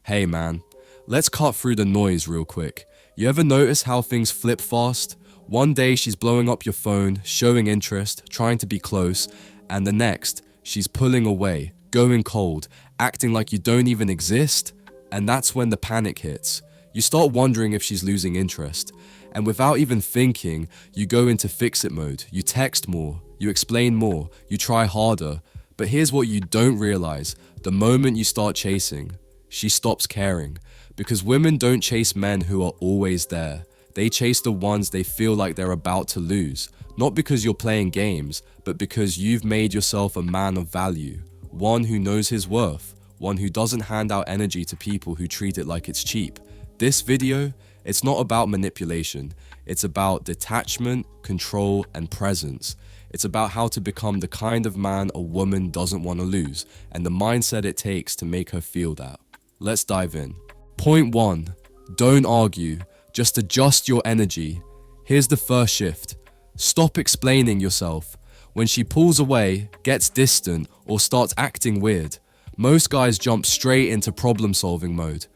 Hey man, let's cut through the noise real quick. You ever notice how things flip fast? One day she's blowing up your phone, showing interest, trying to be close, and the next, she's pulling away, going cold, acting like you don't even exist, and that's when the panic hits. You start wondering if she's losing interest, and without even thinking, you go into fix-it mode. You text more, you explain more, you try harder, but here's what you don't realize. The moment you start chasing, she stops caring. Because women don't chase men who are always there. They chase the ones they feel like they're about to lose. Not because you're playing games, but because you've made yourself a man of value. One who knows his worth. One who doesn't hand out energy to people who treat it like it's cheap. This video, it's not about manipulation. It's about detachment, control, and presence. It's about how to become the kind of man a woman doesn't want to lose, and the mindset it takes to make her feel that. Let's dive in. Point 1. Don't argue. Just adjust your energy. Here's the first shift. Stop explaining yourself. When she pulls away, gets distant, or starts acting weird, most guys jump straight into problem-solving mode.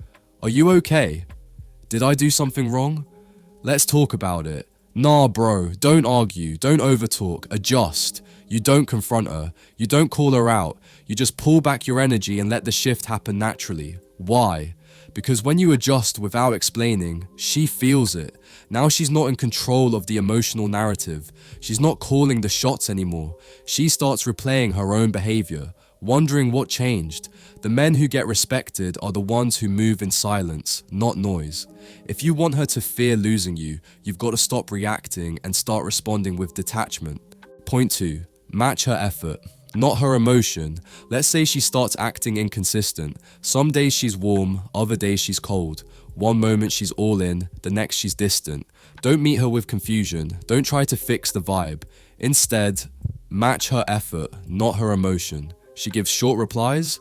Are you okay? Did I do something wrong? Let's talk about it. Nah bro, don't argue, don't overtalk, adjust. You don't confront her, you don't call her out, you just pull back your energy and let the shift happen naturally. Why? Because when you adjust without explaining, she feels it. Now she's not in control of the emotional narrative. She's not calling the shots anymore. She starts replaying her own behavior, wondering what changed. The men who get respected are the ones who move in silence, not noise. If you want her to fear losing you, you've got to stop reacting and start responding with detachment. Point 2. Match her effort, not her emotion. Let's say she starts acting inconsistent. Some days she's warm, other days she's cold. One moment she's all in, the next she's distant. Don't meet her with confusion. Don't try to fix the vibe. Instead, match her effort, not her emotion. She gives short replies.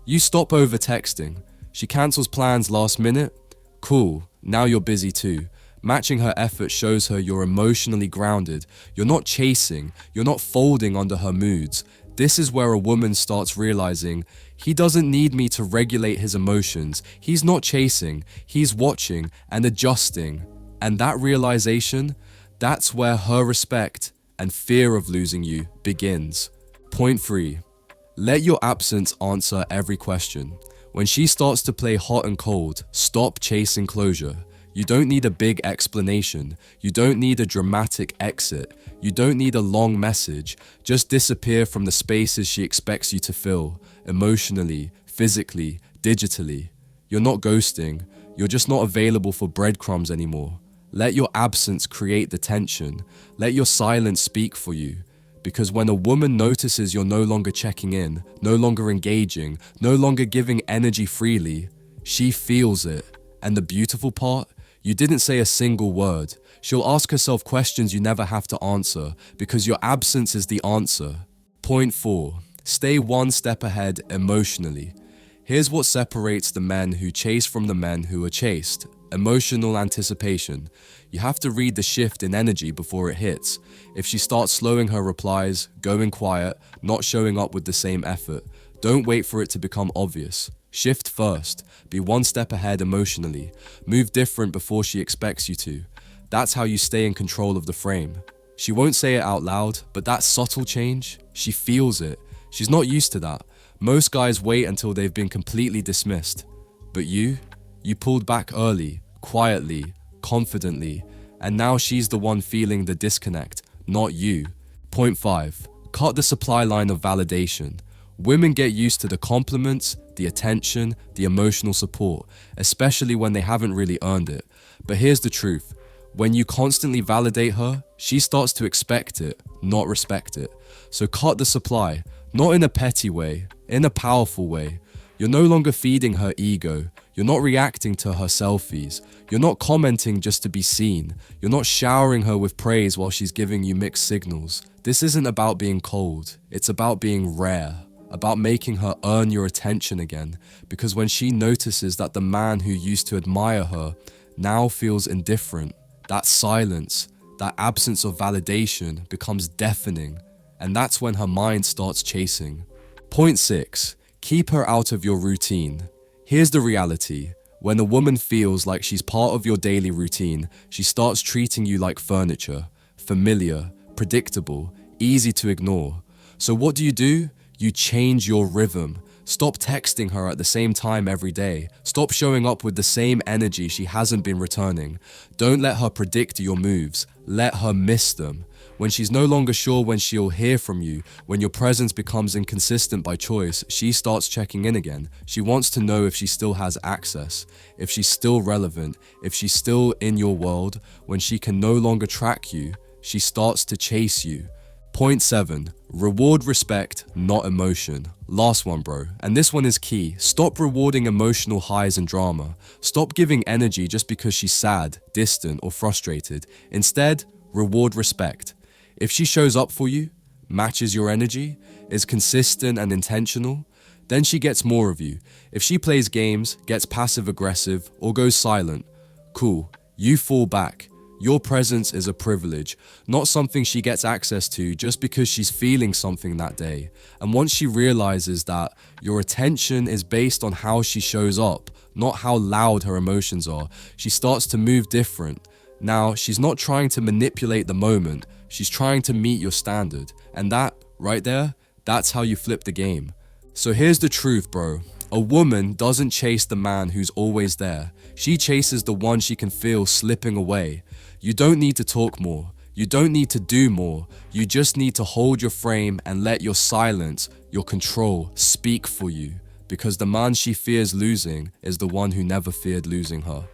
You stop over texting. She cancels plans last minute. Cool, now you're busy too. Matching her effort shows her you're emotionally grounded. You're not chasing. You're not folding under her moods. This is where a woman starts realizing he doesn't need me to regulate his emotions. He's not chasing. He's watching and adjusting. And that realization, that's where her respect and fear of losing you begins. Point 3. Let your absence answer every question. When she starts to play hot and cold, stop chasing closure. You don't need a big explanation. You don't need a dramatic exit. You don't need a long message. Just disappear from the spaces she expects you to fill, emotionally, physically, digitally. You're not ghosting. You're just not available for breadcrumbs anymore. Let your absence create the tension. Let your silence speak for you. Because when a woman notices you're no longer checking in, no longer engaging, no longer giving energy freely, she feels it. And the beautiful part? You didn't say a single word. She'll ask herself questions you never have to answer because your absence is the answer. Point 4. Stay one step ahead emotionally. Here's what separates the men who chase from the men who are chased. Emotional anticipation. You have to read the shift in energy before it hits. If she starts slowing her replies, going quiet, not showing up with the same effort, don't wait for it to become obvious. Shift first. Be one step ahead emotionally. Move different before she expects you to. That's how you stay in control of the frame. She won't say it out loud, but that subtle change, she feels it. She's not used to that. Most guys wait until they've been completely dismissed. But you pulled back early, quietly, confidently, and now she's the one feeling the disconnect, not you. Point 5. Cut the supply line of validation. Women get used to the compliments, the attention, the emotional support, especially when they haven't really earned it. But here's the truth. When you constantly validate her, she starts to expect it, not respect it. So cut the supply, not in a petty way, in a powerful way. You're no longer feeding her ego. You're not reacting to her selfies. You're not commenting just to be seen. You're not showering her with praise while she's giving you mixed signals. This isn't about being cold. It's about being rare. About making her earn your attention again. Because when she notices that the man who used to admire her now feels indifferent, that silence, that absence of validation becomes deafening. And that's when her mind starts chasing. Point 6. Keep her out of your routine. Here's the reality. When a woman feels like she's part of your daily routine, she starts treating you like furniture, familiar, predictable, easy to ignore. So what do? You change your rhythm. Stop texting her at the same time every day. Stop showing up with the same energy she hasn't been returning. Don't let her predict your moves. Let her miss them. When she's no longer sure when she'll hear from you, when your presence becomes inconsistent by choice, she starts checking in again. She wants to know if she still has access, if she's still relevant, if she's still in your world. When she can no longer track you, she starts to chase you. Point 7. Reward respect, not emotion. Last one, bro. And this one is key. Stop rewarding emotional highs and drama. Stop giving energy just because she's sad, distant, or frustrated. Instead, reward respect. If she shows up for you, matches your energy, is consistent and intentional, then she gets more of you. If she plays games, gets passive aggressive, or goes silent, cool, you fall back. Your presence is a privilege, not something she gets access to just because she's feeling something that day. And once she realizes that your attention is based on how she shows up, not how loud her emotions are, she starts to move different. Now, she's not trying to manipulate the moment, she's trying to meet your standard. And that, right there, that's how you flip the game. So here's the truth, bro. A woman doesn't chase the man who's always there. She chases the one she can feel slipping away. You don't need to talk more. You don't need to do more. You just need to hold your frame and let your silence, your control, speak for you. Because the man she fears losing is the one who never feared losing her.